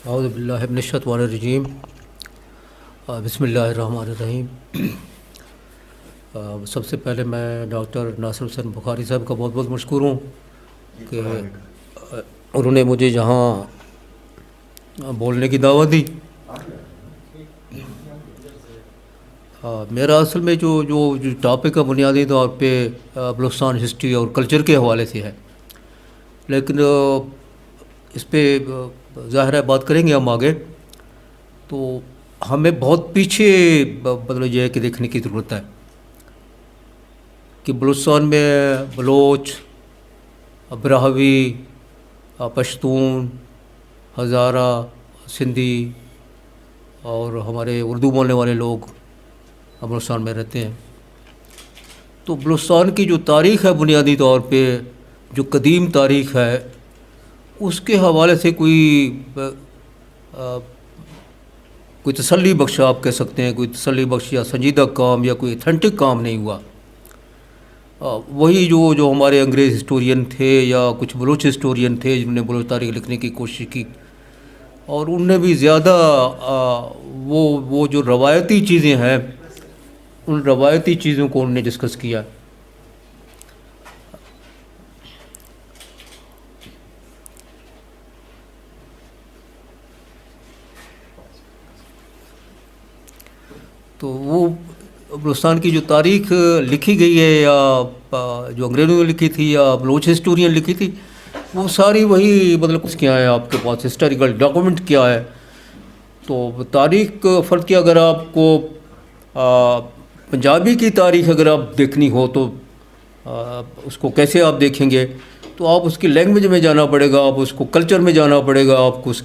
اعوذ باللہ من الشیطان الرجیم بسم اللہ الرحمن الرحیم۔ سب سے پہلے میں ڈاکٹر ناصر حسین بخاری صاحب کا بہت بہت مشکور ہوں کہ انہوں نے مجھے یہاں بولنے کی دعوت دی۔ میرا اصل میں جو ٹاپک ہے بنیادی طور پہ بلوچستان ہسٹری اور کلچر کے حوالے سے ہے، لیکن اس پہ ظاہر ہے بات کریں گے ہم آگے، تو ہمیں بہت پیچھے مطلب یہ ہے کہ دیکھنے کی ضرورت ہے کہ بلوچستان میں بلوچ، براہوی، پشتون، ہزارہ، سندھی اور ہمارے اردو بولنے والے لوگ بلوچستان میں رہتے ہیں۔ تو بلوچستان کی جو تاریخ ہے بنیادی طور پہ جو قدیم تاریخ ہے، اس کے حوالے سے کوئی تسلی بخش آپ کہہ سکتے ہیں، کوئی تسلی بخش یا سنجیدہ کام یا کوئی ایتھنٹک کام نہیں ہوا۔ وہی جو ہمارے انگریز ہسٹورین تھے یا کچھ بلوچ ہسٹورین تھے جنہوں نے بلوچ تاریخ لکھنے کی کوشش کی، اور ان نے بھی زیادہ وہ جو روایتی چیزیں ہیں ان روایتی چیزوں کو انہوں نے ڈسکس کیا۔ تو وہ بلوچستان کی جو تاریخ لکھی گئی ہے یا جو انگریزوں نے لکھی تھی یا بلوچ ہسٹورین لکھی تھی، وہ ساری وہی مطلب کچھ کیا ہے آپ کے پاس ہسٹوریکل ڈاکومنٹ کیا ہے۔ تو تاریخ فرض کیا اگر آپ کو پنجابی کی تاریخ اگر آپ دیکھنی ہو تو اس کو کیسے آپ دیکھیں گے؟ تو آپ اس کی لینگویج میں جانا پڑے گا، آپ اس کو کلچر میں جانا پڑے گا، آپ کو اس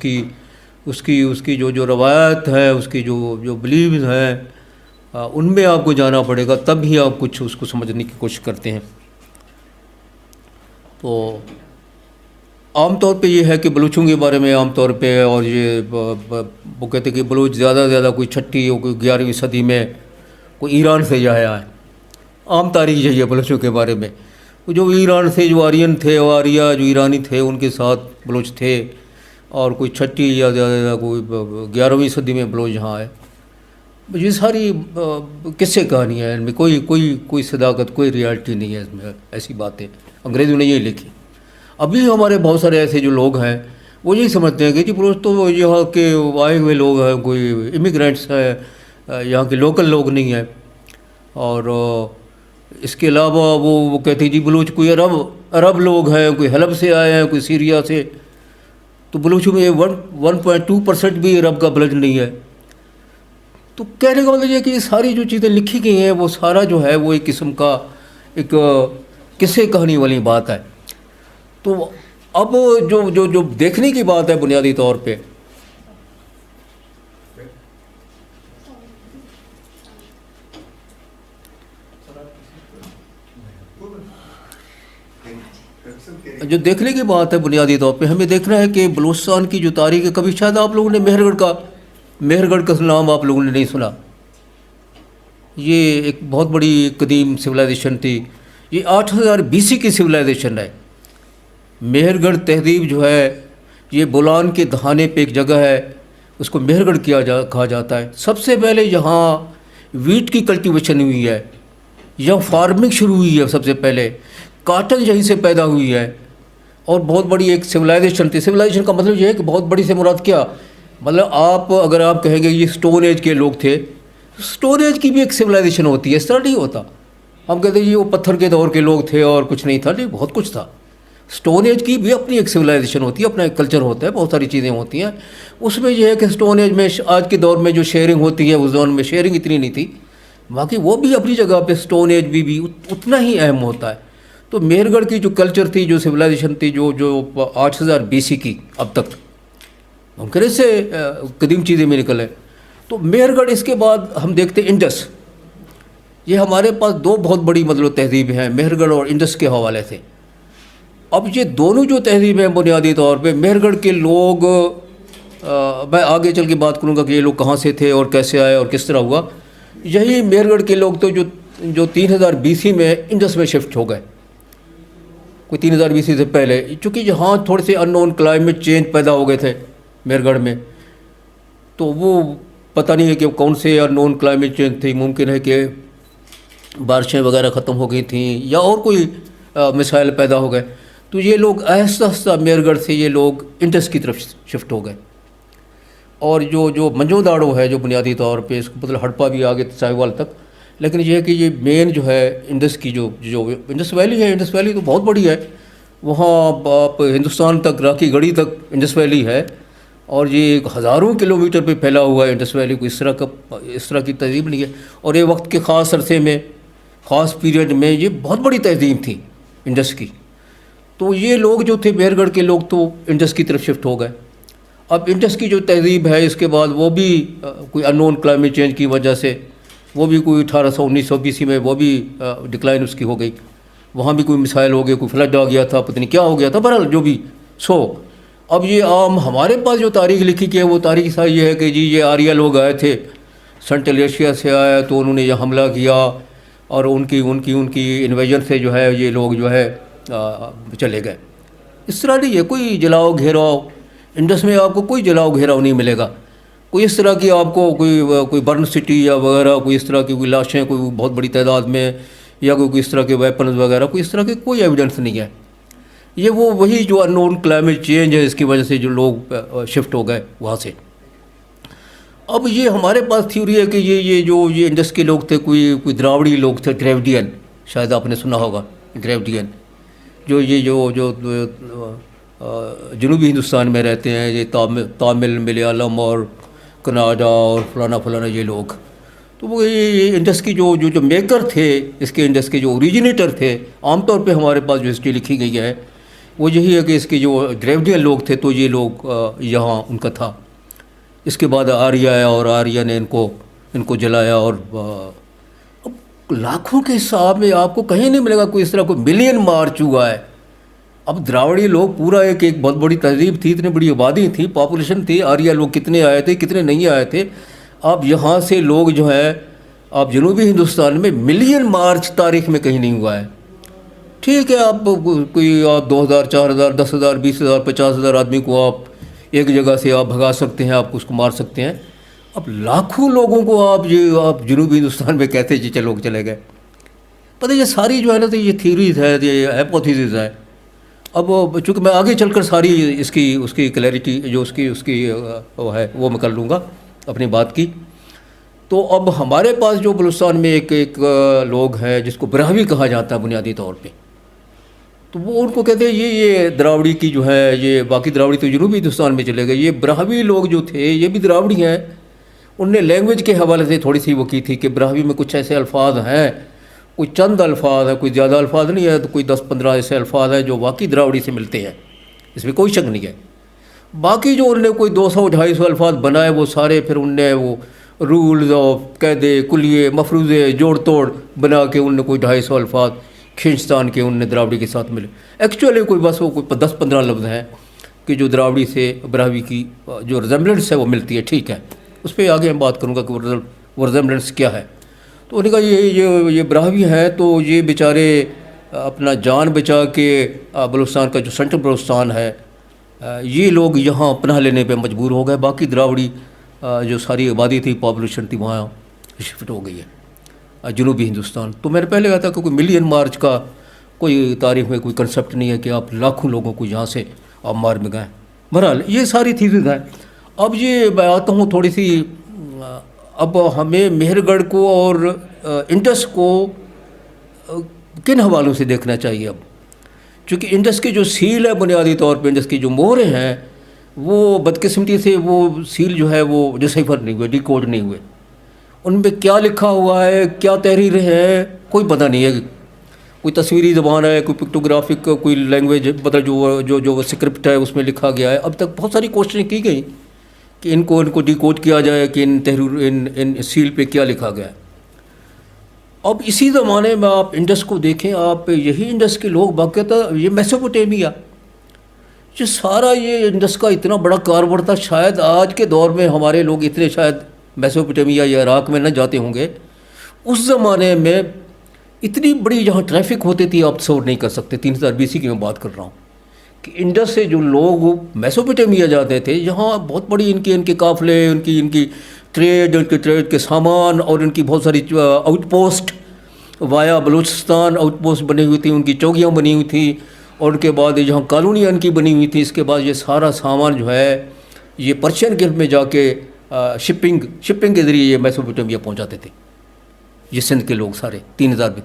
کی جو روایت ہے، اس کی جو بلیوز ہیں ان میں آپ کو جانا پڑے گا، تب ہی آپ کچھ اس کو سمجھنے کی کوشش کرتے ہیں۔ تو عام طور پہ یہ ہے کہ بلوچوں کے بارے میں عام طور پہ، اور یہ وہ کہتے ہیں کہ بلوچ زیادہ سے زیادہ کوئی 6 اور کوئی 11ویں صدی میں کوئی ایران سے آیا ہے۔ عام تاریخ یہی ہے بلوچوں کے بارے میں، جو ایران سے جو آرین تھے، آریہ جو ایرانی تھے ان کے ساتھ بلوچ تھے، اور کوئی 6 یا زیادہ سے زیادہ کوئی 11ویں صدی میں بلوچ یہاں آئے۔ یہ ساری قصے کہانیاں ہیں، ان میں کوئی صداقت، کوئی ریالٹی نہیں ہے اس میں، ایسی باتیں انگریزوں نے یہی لکھی۔ ابھی ہمارے بہت سارے ایسے جو لوگ ہیں وہ یہی سمجھتے ہیں کہ جی بلوچ تو یہاں کے آئے ہوئے لوگ ہیں، کوئی امیگرینٹس ہیں، یہاں کے لوکل لوگ نہیں ہیں۔ اور اس کے علاوہ وہ کہتے ہیں جی بلوچ کوئی عرب لوگ ہیں، کوئی حلب سے آئے ہیں، کوئی سیریا سے۔ تو بلوچوں میں 1.2% بھی عرب کا بلڈ نہیں ہے۔ تو کہنے کا مطلب یہ کہ یہ ساری جو چیزیں لکھی گئی ہیں وہ سارا جو ہے وہ ایک قسم کا ایک قصے کہانی والی بات ہے۔ تو اب جو دیکھنے کی بات ہے بنیادی طور پہ، جو دیکھنے کی بات ہے بنیادی طور پہ ہمیں دیکھنا ہے کہ بلوچستان کی جو تاریخ ہے، کبھی شاید آپ لوگوں نے مہر گڑھ کا نام آپ لوگوں نے نہیں سنا۔ یہ ایک بہت بڑی قدیم سویلائزیشن تھی، یہ 8000 BC کی سویلائزیشن ہے۔ مہر گڑھ تہذیب جو ہے یہ بولان کے دہانے پہ ایک جگہ ہے، اس کو مہر گڑھ کہا جاتا ہے۔ سب سے پہلے یہاں ویٹ کی کلٹیویشن ہوئی ہے، یہاں فارمنگ شروع ہوئی ہے، سب سے پہلے کاٹن یہیں سے پیدا ہوئی ہے، اور بہت بڑی ایک سویلائزیشن تھی۔ سویلائزیشن کا مطلب یہ ہے کہ بہت بڑی سے مراد کیا، مطلب اگر آپ کہیں گے یہ اسٹون ایج کے لوگ تھے، اسٹون ایج کی بھی ایک سویلائزیشن ہوتی ہے، اس طرح نہیں ہوتا۔ ہم کہتے ہیں یہ وہ پتھر کے دور کے لوگ تھے اور کچھ نہیں تھا، نہیں، بہت کچھ تھا۔ اسٹون ایج کی بھی اپنی ایک سویلائزیشن ہوتی ہے، اپنا ایک کلچر ہوتا ہے، بہت ساری چیزیں ہوتی ہیں۔ اس میں یہ ہے کہ اسٹون ایج میں آج کے دور میں جو شیئرنگ ہوتی ہے، اس زون میں شیئرنگ اتنی نہیں تھی، باقی وہ بھی اپنی جگہ پہ اسٹون ایج بھی اتنا ہی اہم ہوتا ہے۔ تو مہر گڑھ کی جو کلچر تھی، جو سویلائزیشن تھی، جو 8000 BC کی اب تک، ممکن اس سے قدیم چیزیں میں نکلیں۔ تو مہر گڑھ، اس کے بعد ہم دیکھتے ہیں انڈس۔ یہ ہمارے پاس دو بہت بڑی مطلب تہذیب ہیں، مہر گڑھ اور انڈس کے حوالے سے۔ اب یہ دونوں جو تہذیبیں بنیادی طور پہ مہر گڑھ کے لوگ، میں آگے چل کے بات کروں گا کہ یہ لوگ کہاں سے تھے اور کیسے آئے اور کس طرح ہوا۔ یہی مہر گڑھ کے لوگ تو جو 3000 BC میں انڈس میں شفٹ ہو گئے، کوئی 3000 BC سے پہلے، چونکہ یہاں تھوڑے سے ان نون کلائمیٹ چینج پیدا ہو گئے تھے، مہر گڑھ میں. تو وہ پتہ نہیں ہے کہ کون سے یا نون کلائمیٹ چینج تھی، ممکن ہے کہ بارشیں وغیرہ ختم ہو گئی تھیں یا اور کوئی مسائل پیدا ہو گئے. تو یہ لوگ آہستہ آہستہ مہر گڑھ سے یہ لوگ انڈس کی طرف شفٹ ہو گئے. اور جو منجو داڑو ہے جو بنیادی طور پہ اس کو مطلب ہڑپا بھی آگے ساہیوال تک، لیکن یہ ہے کہ یہ مین جو ہے انڈس کی جو انڈس ویلی ہے، انڈس ویلی تو بہت بڑی ہے. وہاں آپ ہندوستان تک، راکی گڑھی تک انڈس ویلی ہے، اور یہ ہزاروں کلومیٹر پہ پھیلا ہوا ہے انڈس ویلی. کو اس طرح کی تہذیب نہیں ہے. اور یہ وقت کے خاص عرصے میں، خاص پیریڈ میں یہ بہت بڑی تہذیب تھی انڈس کی. تو یہ لوگ جو تھے مہر گڑھ کے لوگ تو انڈس کی طرف شفٹ ہو گئے. اب انڈس کی جو تہذیب ہے اس کے بعد وہ بھی کوئی ان نون کلائمیٹ چینج کی وجہ سے وہ بھی کوئی 1819 BC میں وہ بھی ڈکلائن اس کی ہو گئی. وہاں بھی کوئی مسائل ہو گئے، کوئی فلڈ آ گیا تھا، پتہ نہیں کیا ہو گیا تھا، بہرحال جو بھی سو. اب یہ عام ہمارے پاس جو تاریخ لکھی کی ہے وہ تاریخ سا یہ ہے کہ جی یہ آریہ لوگ آئے تھے، سینٹرل ایشیا سے آئے تو انہوں نے یہ حملہ کیا، اور ان کی انویژن سے جو ہے یہ لوگ جو ہے چلے گئے. اس طرح نہیں ہے، کوئی جلاؤ گھیراؤ انڈس میں آپ کو کوئی جلاؤ گھیراؤ نہیں ملے گا. کوئی اس طرح کی آپ کو کوئی برن سٹی یا وغیرہ کوئی اس طرح کی کوئی لاشیں کوئی بہت بڑی تعداد میں یا کوئی اس طرح کے ویپنز وغیرہ کوئی اس طرح کے کوئی ایویڈنس نہیں ہے. یہ وہی جو ان نون کلائمیٹ چینج ہے اس کی وجہ سے جو لوگ شفٹ ہو گئے وہاں سے. اب یہ ہمارے پاس تھیوری ہے کہ یہ انڈس کے لوگ تھے کوئی دراوڑی لوگ تھے، ڈریوڈین، شاید آپ نے سنا ہوگا ڈریوڈین، جو جنوبی ہندوستان میں رہتے ہیں، یہ تامل، ملیالم اور کناڈا اور فلانا یہ لوگ. تو وہ یہ انڈس کی جو میکر تھے، اس کے انڈس کے جو اوریجنیٹر تھے، عام طور پہ ہمارے پاس جو ہسٹری لکھی گئی ہے وہ یہی ہے کہ اس کے جو ڈریوڈین لوگ تھے تو یہ لوگ یہاں ان کا تھا. اس کے بعد آریہ آیا اور آریہ نے ان کو جلایا. اور اب لاکھوں کے حساب میں آپ کو کہیں نہیں ملے گا کوئی اس طرح کوئی ملین مارچ ہوا ہے. اب دراوڑی لوگ پورا ایک بہت بڑی تہذیب تھی، اتنی بڑی آبادی تھی، پاپولیشن تھی. آریہ لوگ کتنے آئے تھے کتنے نہیں آئے تھے. اب یہاں سے لوگ جو ہے آپ جنوبی ہندوستان میں ملین مارچ تاریخ میں کہیں نہیں ہوا ہے. ٹھیک ہے، آپ 2000 4000 10,000 20,000 50,000 آدمی کو آپ ایک جگہ سے آپ بھگا سکتے ہیں، آپ اس کو مار سکتے ہیں. اب لاکھوں لوگوں کو آپ جنوبی ہندوستان میں کہتے ہیں لوگ چلے گئے. پتہ یہ ساری جو ہے نا تو یہ تھیوریز ہے، یہ ہائپوتھیسز ہے. اب چونکہ میں آگے چل کر ساری اس کی کلیئرٹی جو اس کی وہ ہے وہ میں کر لوں گا اپنی بات کی. تو اب ہمارے پاس جو بلوچستان میں ایک لوگ ہے جس کو براہوی کہا جاتا ہے بنیادی طور پہ، تو وہ ان کو کہتے ہیں یہ دراوڑی کی جو ہے، یہ باقی دراوڑی تو جنوبی ہندوستان میں چلے گئے، یہ براہوی لوگ جو تھے یہ بھی دراوڑی ہیں. ان نے لینگویج کے حوالے سے تھوڑی سی وہ کی تھی کہ براہوی میں کچھ ایسے الفاظ ہیں، کوئی چند الفاظ ہیں، کوئی زیادہ الفاظ نہیں ہے، تو کوئی 10-15 ایسے الفاظ ہیں جو واقعی دراوڑی سے ملتے ہیں، اس میں کوئی شک نہیں ہے. باقی جو انہوں نے کوئی 200-250 الفاظ بنائے وہ سارے پھر ان نے وہ رولز اور قاعدے کلیے مفروضے جوڑ توڑ بنا کے ان نے کوئی 250 الفاظ کھینچتان کے ان نے دراوڑی کے ساتھ ملے. ایکچولی کوئی بس وہ کوئی 10-15 لفظ ہیں کہ جو دراوڑی سے براہوی کی جو ریزمبلنس ہے وہ ملتی ہے. ٹھیک ہے، اس پہ آگے میں بات کروں گا کہ وہ ریزمبلنس کیا ہے. تو انہوں نے کہا یہ براہوی ہیں تو یہ بیچارے اپنا جان بچا کے بلوچستان کا جو سینٹرل بلوچستان ہے یہ لوگ یہاں پناہ لینے پہ مجبور ہو گئے. باقی دراوڑی جو ساری آبادی تھی، پاپولیشن تھی، وہاں شفٹ ہو گئی ہے جنوبی ہندوستان. تو میں نے پہلے کہا تھا کہ کوئی ملین مارچ کا کوئی تاریخ میں کوئی کنسیپٹ نہیں ہے کہ آپ لاکھوں لوگوں کو یہاں سے آپ مار میں گئے. بہرحال یہ ساری تھیوریز ہیں. اب یہ میں آتا ہوں تھوڑی سی، اب ہمیں مہر گڑھ کو اور انڈس کو کن حوالوں سے دیکھنا چاہیے. اب چونکہ انڈس کے جو سیل ہے بنیادی طور پہ انڈس کی جو مہریں ہیں وہ بدقسمتی سے وہ سیل جو ہے وہ ڈسیفر نہیں ہوئے، ڈیکوڈ نہیں ہوئے. ان پہ کیا لکھا ہوا ہے، کیا تحریر ہے، کوئی پتہ نہیں ہے. کوئی تصویری زبان ہے، کوئی پکٹوگرافک کوئی لینگویج مطلب جو اسکرپٹ ہے اس میں لکھا گیا ہے. اب تک بہت ساری کوششیں کی گئی کہ ان کو ڈیکوڈ کیا جائے کہ ان سیل پہ کیا لکھا گیا ہے. اب اسی زمانے میں آپ انڈس کو دیکھیں، آپ یہی انڈس کے لوگ باقاعدہ یہ میسوپوٹیمیا جو سارا یہ انڈس کا اتنا بڑا کاربر تھا. شاید آج کے دور میں ہمارے لوگ اتنے شاید میسوپوٹیمیا یا عراق میں نہ جاتے ہوں گے. اس زمانے میں اتنی بڑی جہاں ٹریفک ہوتی تھی آپ تصور نہیں کر سکتے. 3000 BC کی میں بات کر رہا ہوں کہ انڈس سے جو لوگ میسوپوٹیمیا جاتے تھے، جہاں بہت بڑی ان کے قافلے، ان کی ٹریڈ، ان کے ٹریڈ کے سامان، اور ان کی بہت ساری outpost via Balochistan outpost بنی ہوئی تھی، ان کی چوکیاں بنی ہوئی تھیں، اور ان کے بعد جہاں کالونیاں ان کی بنی ہوئی تھیں، اس کے بعد یہ سارا سامان جو ہے یہ پرشین گلف میں جا کے شپنگ کے ذریعے یہ میسوپوٹیمیا پہنچاتے تھے، یہ سندھ کے لوگ سارے 3000 بھی.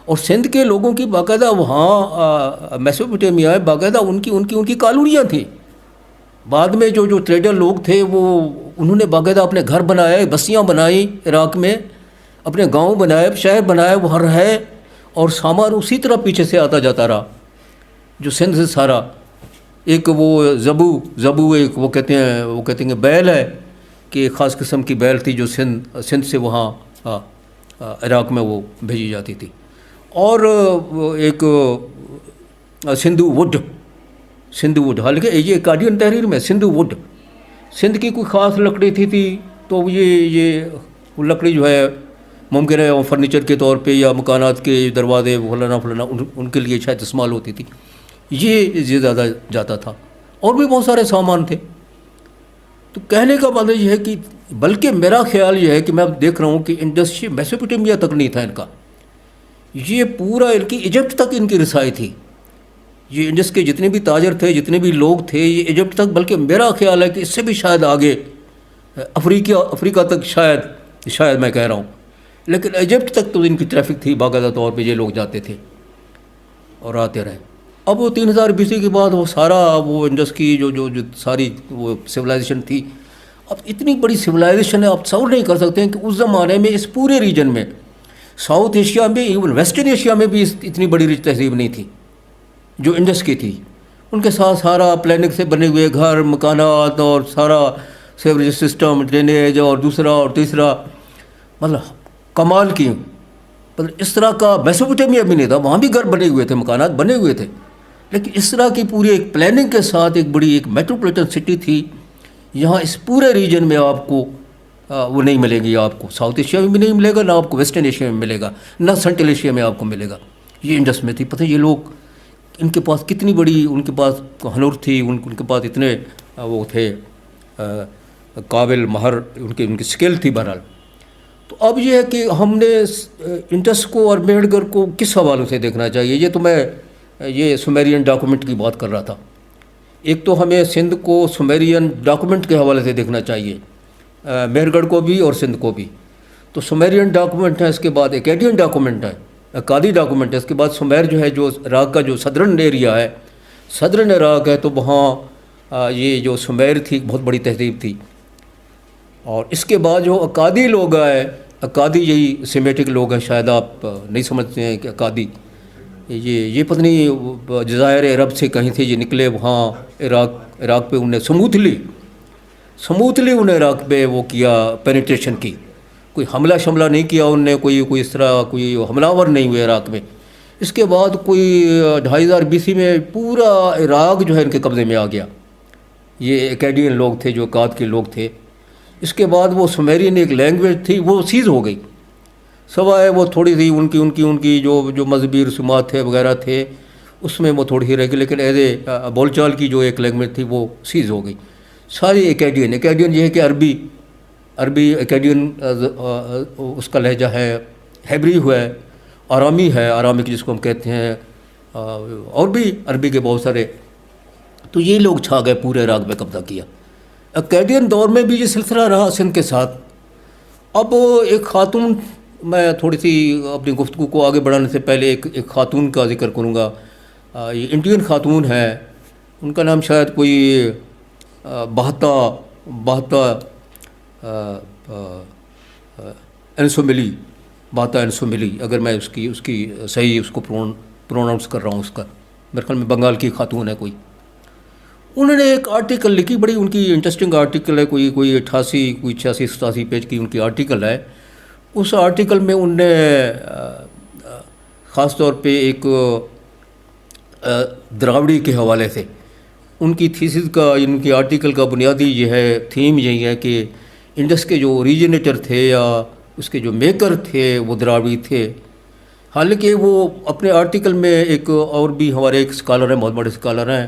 اور سندھ کے لوگوں کی باقاعدہ وہاں میسوپوٹیمیا ہے، باقاعدہ ان کی کالونیاں تھیں. بعد میں جو ٹریڈر لوگ تھے وہ انہوں نے باقاعدہ اپنے گھر بنائے، بستیاں بنائیں عراق میں، اپنے گاؤں بنائے، شہر بنائے، وہاں رہے، اور سامان اسی طرح پیچھے سے آتا جاتا رہا جو سندھ سے سارا. ایک وہ زبو ایک وہ کہتے ہیں کہ بیل ہے، کہ ایک خاص قسم کی بیل تھی جو سندھ سے وہاں عراق میں وہ بھیجی جاتی تھی. اور ایک سندھو وڈ، حالانکہ یہ ایکادین تحریر میں سندھو وڈ سندھ کی کوئی خاص لکڑی تھی تو یہ لکڑی جو ہے ممکن ہے فرنیچر کے طور پہ یا مکانات کے دروازے فلانا ان کے لیے شاید استعمال ہوتی تھی، یہ زیادہ جاتا تھا. اور بھی بہت سارے سامان تھے. تو کہنے کا مطلب یہ ہے کہ بلکہ میرا خیال یہ ہے کہ میں اب دیکھ رہا ہوں کہ انڈسٹری میسوپوٹیمیا تک نہیں تھا ان کا، یہ پورا ان کی ایجپٹ تک ان کی رسائی تھی. یہ انڈس کے جتنے بھی تاجر تھے، جتنے بھی لوگ تھے، یہ ایجپٹ تک، بلکہ میرا خیال ہے کہ اس سے بھی شاید آگے افریقہ تک شاید میں کہہ رہا ہوں، لیکن ایجپٹ تک تو ان کی ٹریفک تھی، باقاعدہ طور پہ یہ لوگ جاتے تھے اور آتے رہے. اب وہ 3000 BC کے بعد وہ سارا وہ انڈس کی جو ساری وہ سویلائزیشن تھی، اب اتنی بڑی سویلائزیشن ہے، آپ تصور نہیں کر سکتے ہیں کہ اس زمانے میں اس پورے ریجن میں، ساؤتھ ایشیا میں، ایون ویسٹرن ایشیا میں بھی اتنی بڑی رچ تہذیب نہیں تھی جو انڈس کی تھی. ان کے ساتھ سارا پلاننگ سے بنے ہوئے گھر، مکانات، اور سارا سیوریج سسٹم، ڈرینیج، اور دوسرا اور تیسرا، مطلب کمال کی. مطلب اس طرح کا میسوپوٹیمیا بھی نہیں تھا، وہاں بھی گھر بنے ہوئے تھے، مکانات بنے ہوئے تھے، لیکن اس طرح کی پوری ایک پلاننگ کے ساتھ ایک بڑی ایک میٹروپولیٹن سٹی تھی. یہاں اس پورے ریجن میں آپ کو وہ نہیں ملے گی، آپ کو ساؤتھ ایشیا میں بھی نہیں ملے گا، نہ آپ کو ویسٹرن ایشیا میں ملے گا، نہ سینٹرل ایشیا میں آپ کو ملے گا. یہ انڈس میں تھی. پتہ یہ لوگ ان کے پاس کتنی بڑی ان کے پاس ہنر تھی، ان کے پاس اتنے وہ تھے قابل مہر، ان کی سکل تھی. بہرحال تو اب یہ ہے کہ ہم نے انڈس کو اور میہر گڑھ کو کس حوالے سے دیکھنا چاہیے. یہ تو میں یہ سومیرین ڈاکومنٹ کی بات کر رہا تھا. ایک تو ہمیں سندھ کو سومیرین ڈاکومنٹ کے حوالے سے دیکھنا چاہیے، میہر گڑھ کو بھی اور سندھ کو بھی. تو سومیرین ڈاکومنٹ ہے، اس کے بعد ایکیڈین ڈاکومنٹ ہے، اکادی ڈاکومنٹ ہے، اس کے بعد سومیر جو ہے جو عراق کا جو صدرن ایریا ہے، صدرن عراق ہے، تو وہاں یہ جو سومیر تھی بہت بڑی تہذیب تھی. اور اس کے بعد جو اکادی لوگ آئے، اکادی یہی سیمیٹک لوگ ہیں، شاید آپ نہیں سمجھتے ہیں کہ اکادی یہ پتہ نہیں جزائر عرب سے کہیں تھے، یہ نکلے وہاں عراق پہ، انہوں نے سموتھلی انہیں عراق پہ وہ کیا، پینیٹریشن کی. کوئی حملہ نہیں کیا انہوں نے، کوئی اس طرح کوئی حملہ ور نہیں ہوئے عراق میں. اس کے بعد کوئی 2500 BC میں پورا عراق جو ہے ان کے قبضے میں آ گیا. یہ ایکیڈین لوگ تھے، جو اکاد کے لوگ تھے. اس کے بعد وہ سومیرین ایک لینگویج تھی، وہ سیز ہو گئی، سوائے وہ تھوڑی سی ان کی جو مذہبی رسومات تھے وغیرہ تھے، اس میں وہ تھوڑی سی رہ گئی، لیکن ایز اے بول چال کی جو ایک لینگویج تھی وہ سیز ہو گئی. ساری ایکیڈین یہ ہے کہ عربی ایکیڈین اس کا لہجہ ہے، ہیبری ہے، آرامی ہے، آرامک جس کو ہم کہتے ہیں، اور بھی عربی کے بہت سارے. تو یہ لوگ چھا گئے، پورے عراق میں قبضہ کیا. ایکیڈین دور میں بھی یہ سلسلہ رہا سندھ کے ساتھ. اب ایک خاتون، میں تھوڑی سی اپنی گفتگو کو آگے بڑھانے سے پہلے ایک خاتون کا ذکر کروں گا. یہ انڈین خاتون ہے، ان کا نام شاید کوئی بہتا انسوملی، اگر میں اس کی صحیح اس کو پروناؤنس کر رہا ہوں. اس کا میرے خیال میں بنگال کی خاتون ہے کوئی. انہوں نے ایک آرٹیکل لکھی، بڑی ان کی انٹرسٹنگ آرٹیکل ہے، کوئی 86 پیج کی ان کی آرٹیکل ہے. اس آرٹیکل میں ان نے خاص طور پہ ایک دراوڑی کے حوالے سے ان کی تھیسز کا، ان کی آرٹیکل کا بنیادی یہ ہے، تھیم یہی ہے کہ انڈس کے جو اوریجنیٹر تھے یا اس کے جو میکر تھے وہ دراوڑی تھے. حالانکہ وہ اپنے آرٹیکل میں ایک اور بھی ہمارے ایک اسکالر ہیں، بہت بڑے اسکالر ہیں،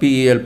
PEL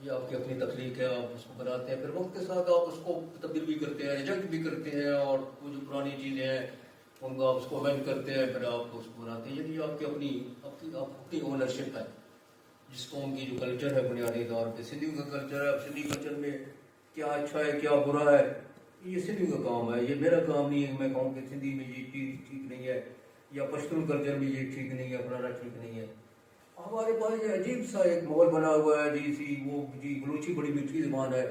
یہ آپ کی اپنی تخلیق ہے, آپ اس کو بناتے ہیں, پھر وقت کے ساتھ آپ اس کو تبدیل بھی کرتے ہیں, ریجیکٹ بھی کرتے ہیں, اور وہ جو پرانی چیزیں ہیں ان کو آپ اس کو امینڈ کرتے ہیں, پھر آپ اس کو بناتے ہیں. یہ آپ کی اپنی اونرشپ ہے. جس قوم کی جو کلچر ہے بنیادی طور پہ سندھیوں کا کلچر ہے. اب سندھی کلچر میں کیا اچھا ہے کیا برا ہے یہ سندھیوں کا کام ہے, یہ میرا کام نہیں ہے کہ میں کہوں کہ سندھی میں یہ چیز ٹھیک نہیں ہے یا پشتون کلچر میں یہ ٹھیک نہیں ہے, فلانا ٹھیک نہیں ہے. ہمارے پاس یہ عجیب سا ایک ماحول بنا ہوا ہے جی بلوچی بڑی میٹھی زبان ہے.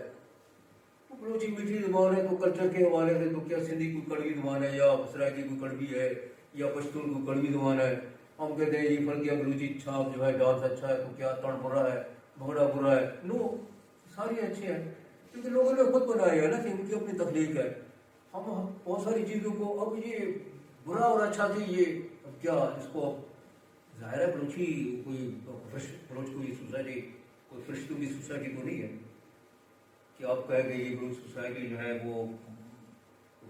بلوچی میٹھی زبان ہے تو کلچر کے حوالے سے تو کیا سندھی کوئی کڑوی زبان ہے, یا سرائکی کوئی کڑوی ہے, یا پشتون کوئی کڑوی زبان ہے. ہم کہتے ہیں یہ فرق بلوچی چھاپ جو ہے ڈانس اچھا ہے تو کیا تڑ برا ہے, بھنگڑا برا ہے. نو, ساری اچھے ہیں کیونکہ لوگوں نے خود بنایا ہے نا, کہ ان کی اپنی تخلیق ہے. ہم بہت ساری چیزوں کو اب یہ برا اور اچھا تھی, یہ کیا اس کو ظاہر ہے بلوچی کوئی سوسائٹی کوئی فرشتوں کی سوسائٹی تو نہیں ہے کہ آپ کہیں گے یہ بلوچ سوسائٹی جو ہے وہ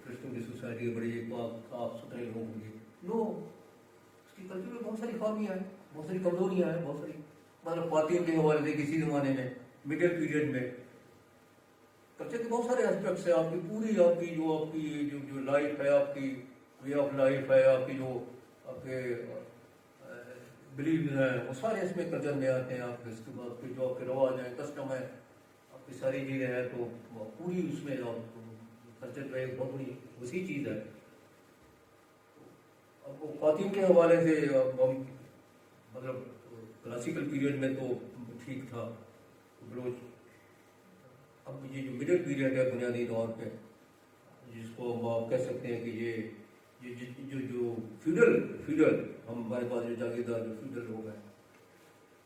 فرشتوں کی سوسائٹی ہے, بڑی صاف ستھرے لوگ ہوں گے. نو, اس کی کلچر میں بہت ساری خامیاں ہیں, بہت ساری کمزوریاں ہیں, بہت ساری مطلب خواتین کے حوالے سے کسی زمانے میں مڈل پیریڈ میں کلچر کے بہت سارے اسپیکٹس ہیں. آپ کی پوری آپ کی جو لائف ہے, آپ کی وے آف لائف ہے, آپ کی جو آپ کے بلیوز ہیں وہ سارے اس میں کلچر میں آتے ہیں. آپ کے اس کے بعد پھر جو آپ کے رواج ہیں, کسٹم ہے, آپ کی ساری چیزیں ہیں, تو پوری اس میں کلچر جو ہے ایک بہت بڑی وسیع چیز ہے. اب وہ خواتین کے حوالے سے ہم مطلب کلاسیکل پیریڈ میں تو ٹھیک تھا بلوچ. اب یہ جو مڈل پیریڈ ہے بنیادی طور پہ جس کو آپ کہہ سکتے ہیں کہ یہ جو فیوڈل ہمارے پاس جو جاگیردار جو فیوڈل لوگ ہیں,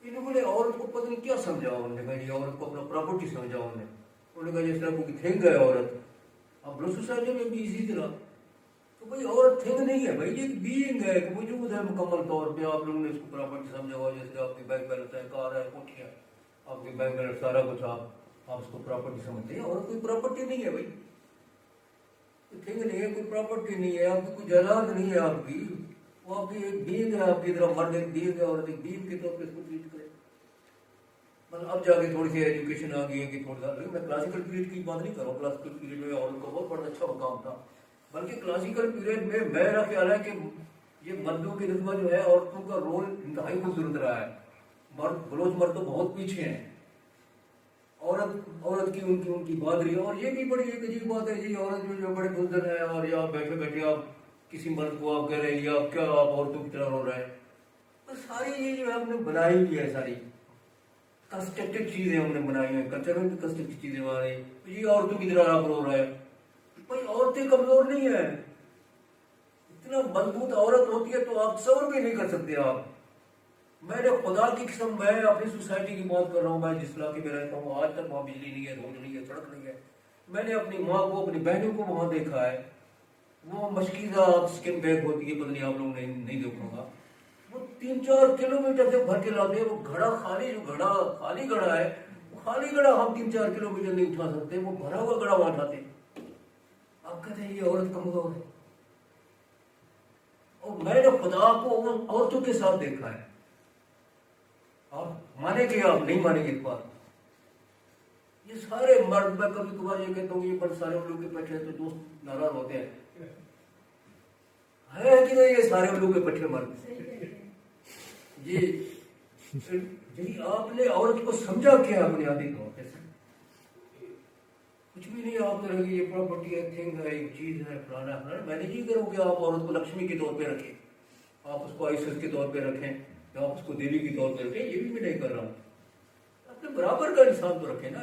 انہوں نے عورت کو پتہ نہیں کیا سمجھا. انہوں نے کہا یہ عورت کو اپنا پراپرٹی سمجھا. انہوں نے کہا جس طرح کوئی تھنگ ہے عورت, اب بلوچ سوسائٹی میں بھی اسی طرح تو بھائی عورت تھنگ نہیں ہے, بھائی یہ بینگ ہے, ایک وجود ہے مکمل طور پہ. آپ لوگوں نے اس کو پراپرٹی سمجھا ہوا, جیسے آپ کے بینک بیلنس ہے, کار ہے, کوٹھی ہے, آپ کے بینک بیلنس سارا کچھ آپ اس کو پراپرٹی سمجھتے ہیں. عورت کوئی پراپرٹی نہیں ہے بھائی, کوئی تھنگ نہیں ہے, کوئی پراپرٹی نہیں ہے, آپ کی کوئی جائیداد نہیں ہے. آپ کی وہ آپ کی ایک بینگ ہے, آپ کی طرح مرد ایک بینگ ہے, اور ایک بینگ کے طور پہ اس کو ٹریٹ کرے. مطلب اب جا کے تھوڑی سی ایجوکیشن آ گئی ہے کہ تھوڑا سا, میں کلاسیکل پیریڈ کی بات نہیں کر رہا ہوں. کلاسیکل پیریڈ میں عورت کا بہت بڑا اچھا مقام تھا, بلکہ کلاسیکل پیریڈ میں میرا خیال ہے کہ یہ مردوں کی نسبت جو ہے عورتوں کا رول انتہائی خوبصورت رہا ہے. بلوچ مرد تو بہت پیچھے ہیں, عورت کی ان کی بہادری. اور یہ بھی بڑی ایک عجیب بات ہے جی, عورت جو بڑے بزدل ہے, اور یا بیٹھے بیٹھے آپ کسی مرد کو آپ کہہ رہے ہیں یا کیا آپ عورتوں کی طرح رو رہے ہیں. تو ساری یہ جو ہم نے بنائی ہوئی ہے, ساری کنسٹرکٹڈ چیزیں ہم نے بنائی ہیں, کلچر میں بھی کنسٹرکٹڈ چیزیں بنائی ہیں. یہ عورتوں کی طرح آپ رو رہے ہیں. بھائی عورتیں کمزور نہیں ہیں, اتنا مضبوط عورت ہوتی ہے تو آپ تصور بھی نہیں کر سکتے. آپ میں نے خدا کی قسم, میں اپنی سوسائٹی کی بات کر رہا ہوں, میں جس علاقے میں رہتا ہوں آج تک وہاں بجلی نہیں ہے, روڈ نہیں ہے, سڑک نہیں ہے. میں نے اپنی ماں کو, اپنی بہنوں کو وہاں دیکھا ہے. وہ مشکیزہ اسکن بیگ ہوتی ہے, پتہ نہیں آپ لوگوں نے نہیں دیکھا ہوگا. وہ 3-4 کلومیٹر سے بھر کے لاتے ہیں. وہ گھڑا خالی, جو خالی گھڑا ہے, وہ خالی گھڑا ہم 3-4 کلومیٹر نہیں اٹھا سکتے, وہ بھرا ہوا گھڑا وہاں اٹھاتے. آپ کہتے ہیں یہ عورت کمزور ہے, اور میں نے خدا کو ان عورتوں کے ساتھ دیکھا ہے. آپ مانیں گے, آپ نہیں مانیں گے اس بات. یہ سارے مرد, میں کبھی کبھار یہ کہتا ہوں یہ مرد سارے ان لوگ کے پٹھے تو دوست ناراض ہوتے ہیں, ہے کہ نہیں یہ سارے ان لوگ کے پٹھے مرد جی آپ نے عورت کو سمجھا کیا بنیادی طور پہ کچھ بھی نہیں. آپ کہیں گے یہ پراپرٹی ہے, تھنگ ہے, ایک چیز ہے, فلانا فلانا. میں نے یہ کروں کہ آپ عورت کو لکشمی کے طور پہ رکھیں, آپ اس کو آئسس کے طور پہ رکھیں, یا آپ اس کو دیوی کے طور پہ رکھیں. یہ بھی میں نہیں کر رہا ہوں. اپنے برابر کا انسان تو رکھیں نا,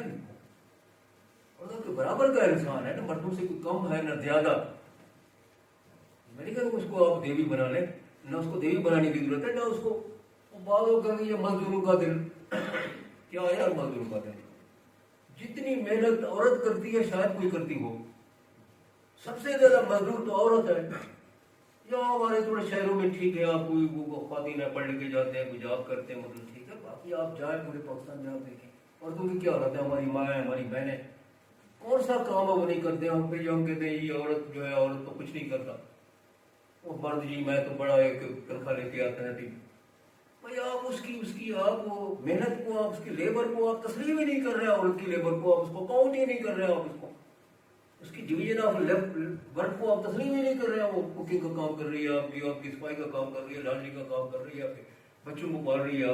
عورت کے برابر کا انسان ہے نا, مردوں سے کوئی کم ہے نہ زیادہ. میں نہیں کہوں اس کو آپ دیوی بنا لیں, نہ اس کو دیوی بنانے کی ضرورت ہے, نہ اس کو بعضوں کہیں گے یہ مزدوروں کا دل. کیا ہے یار مزدوروں کا دل؟ جتنی محنت عورت کرتی ہے شاید کوئی کرتی ہو. سب سے زیادہ مزدور تو عورت ہے. یا ہمارے تھوڑے شہروں میں ٹھیک ہے, آپ کوئی خواتین پڑھ لکھ کے جاتے ہیں, کوئی جاب کرتے ہیں, مطلب ٹھیک ہے. باقی آپ جائیں پورے پاکستان میں, آپ دیکھیں عورتوں کی کیا حالت ہے. ہماری مائیں, ہماری بہنیں کون سا کام وہ نہیں کرتے. ہم پہ ہم کہتے ہیں یہ عورت جو ہے, عورت تو کچھ نہیں کرتا, وہ مرد جی میں تو بڑا ایک تنخواہ لے کے آتا ہے. بھائی آپ اس کی آپ وہ محنت کو، آپ اس کی لیبر کو آپ تسلیم ہی نہیں کر رہے، عورت کی لیبر کو آپ اس کو کاؤنٹ ہی نہیں کر رہے، آپ اس کی ڈویژن آف ورک کو آپ تسلیم ہی نہیں کر رہے ہیں. وہ کوکنگ کا کام کر رہی ہے، آپ کی صفائی کا کام کر رہی ہے، لانڈری کا کام کر رہی ہے، بچوں کو پال رہی ہے.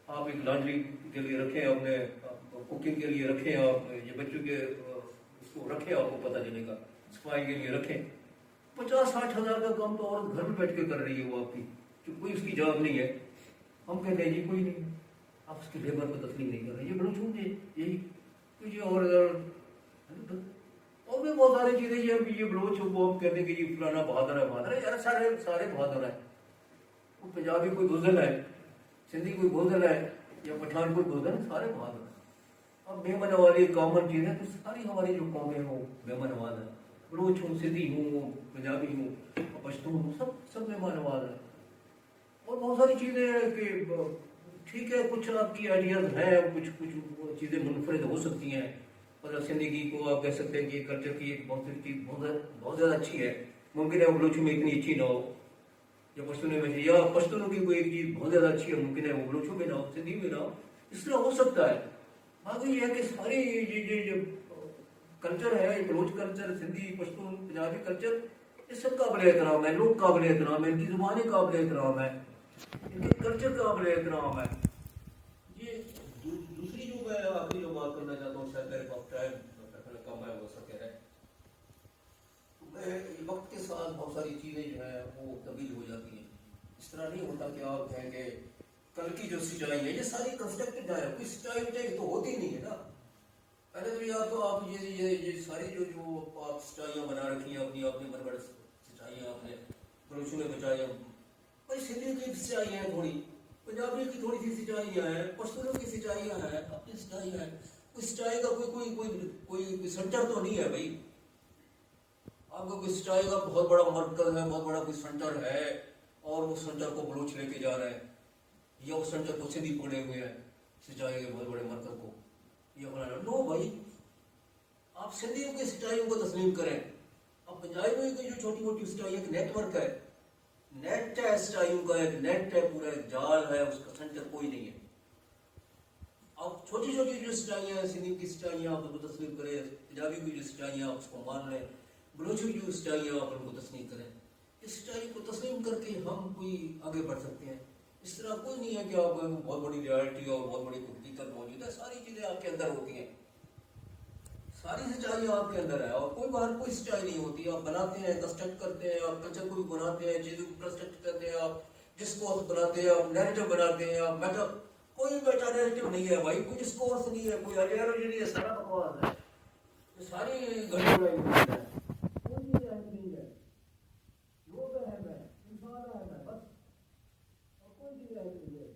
آپ ایک لانڈری کے لیے رکھیں، آپ نے کوکنگ کے لیے رکھیں، آپ یہ بچوں کے اس کو رکھیں، آپ کو پتہ چلے گا، صفائی کے لیے رکھیں. 50-60 ہزار کا کام تو عورت گھر میں بیٹھ کے کر رہی ہے، وہ آپ کی کوئی اس کی جاب نہیں ہے. ہم کہتے ہیں جی کوئی نہیں، آپ اس کی لیبر کو تسلیم نہیں کر رہے. یہ بڑوں چھوٹے یہی کچھ اور بھی بہت ساری چیزیں. یہ بلوچ کو ہم کہتے ہیں کہ یہ فلانا بہادر ہے، بہادر ہے یار، سارے بہادر ہیں. وہ پنجابی کوئی بزدل ہے، سندھی کوئی بزدل ہے، یا پٹھان کوئی بزدل ہے، سارے بہادر ہیں. اب مہمان نوازی کامن چیز ہے، تو ساری ہماری جو قومیں ہیں وہ مہمان نواز ہیں. بلوچ ہوں، سندھی ہوں، پنجابی ہوں، پشتون ہوں، سب مہمان نواز ہیں. اور بہت ساری چیزیں ہیں کہ ٹھیک ہے، کچھ آپ کی آئیڈیاز ہیں، کچھ چیزیں منفرد ہو سکتی ہیں. مطلب زندگی کو آپ کہہ سکتے ہیں کہ کلچر کی ایک بہت سی چیز بہت زیادہ اچھی ہے. ممکن ہے وہ بلوچوں میں اتنی اچھی نہ ہو، یا پشتونوں میں، یا پشتونوں کی کوئی ایک چیز بہت زیادہ اچھی ہے، ممکن ہے وہ بلوچوں میں نہ ہو، سندھی میں نہ ہو. اس طرح ہو سکتا ہے. باقی یہ ہے کہ ساری یہ کلچر ہے، بلوچ کلچر، سندھی، پشتون، پنجابی کلچر، یہ سب قابل احترام ہے. لوگ قابل احترام ہے، ان کی زبانیں قابل احترام ہے، ان کے کلچر قابل احترام ہے. یہ دوسری جو میں آخری جو بات کرنا چاہتا ہوں، شاید میرے وقت ٹائم کم ہے ہو سکے ہے، میں وقت کے ساتھ بہت ساری چیزیں جو ہیں وہ تبدیل ہو جاتی ہیں. اس طرح نہیں ہوتا کہ آپ کہیں گے کل کی جو سچائی ہے یہ ساری کنسٹرکٹڈ ہے، کوئی سچائی تو ہوتی نہیں ہے نا. پہلے تو یا تو آپ یہ ساری جو آپ سچائیاں بنا رکھی ہیں اپنی من گھڑت سچائیاں آپ نے بلوچوں میں بچائی ہیں. بھائی سندھی کی سچائیاں ہیں تھوڑی، پنجابی کی تھوڑی سی سچائیاں ہیں، پشتونوں کی سچائیاں ہیں، اپنی سچائیاں ہیں. کوئی سچائی کا کوئی سنٹر تو نہیں ہے بھائی. آپ کا کوئی سچائی کا بہت بڑا مرکز ہے، بہت بڑا کوئی سنٹر ہے، اور وہ سنٹر کو بلوچ لے کے جا رہے ہیں، یا اس سنٹر کو سندھی پڑے ہوئے ہیں سچائی کے بہت بڑے مرکز کو. یہ بنانا نو بھائی، آپ سندھیوں کی سچائیوں کو تسلیم کریں. اب پنجابیوں کی جو چھوٹی موٹی سچائی ایک نیٹ ورک ہے، نیٹ ہے سچائیوں کا، ایک نیٹ ہے، پورا ایک جال ہے، اس کا سنٹر کوئی نہیں ہے. آپ چھوٹی چھوٹی جو سچائیاں ہیں، سندھی کی سچائیاں آپ ان کو تسلیم کریں، پنجابی کی جو سچائیاں آپ اس کو مان لیں، بلوچی کی جو سچائیاں آپ ان کو تسلیم کریں. اس سچائی کو تسلیم کر کے ہم کوئی آگے بڑھ سکتے ہیں. اس طرح کوئی نہیں ہے کہ آپ کو بہت بڑی ریالٹی اور بہت بڑی حقیقت موجود ہے. ساری چیزیں آپ کے اندر ہوتی ہیں، ساری سچائیاں آپ کے اندر ہے، اور کوئی باہر کوئی سچائی نہیں ہوتی. آپ بناتے ہیں، کنسٹرکٹ کرتے ہیں، آپ کلچر کو بھی بناتے ہیں، چیزوں کو کنسٹرکٹ کرتے ہیں، آپ ڈسکورس بناتے ہیں، آپ نیریٹو بناتے ہیں، آپ میٹا. کوئی میٹا نیریٹو نہیں ہے بھائی، کوئی ڈسکورس نہیں ہے، کوئی آئیڈیالوجی نہیں ہے، سارا بکواس ہے. یہ ساری گڑبڑائی ہے، کوئی چیز اہم نہیں ہے. لوگ اہم ہے، انسان اہم ہے بس، اور کوئی چیز اہم نہیں ہے.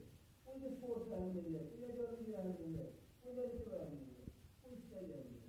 کوئی ڈسکورس اہم نہیں ہے، کوئی آئیڈیالوجی اہم نہیں ہے، کوئی نیریٹو اہم نہیں ہے، کوئی سچائی اہم نہیں ہے.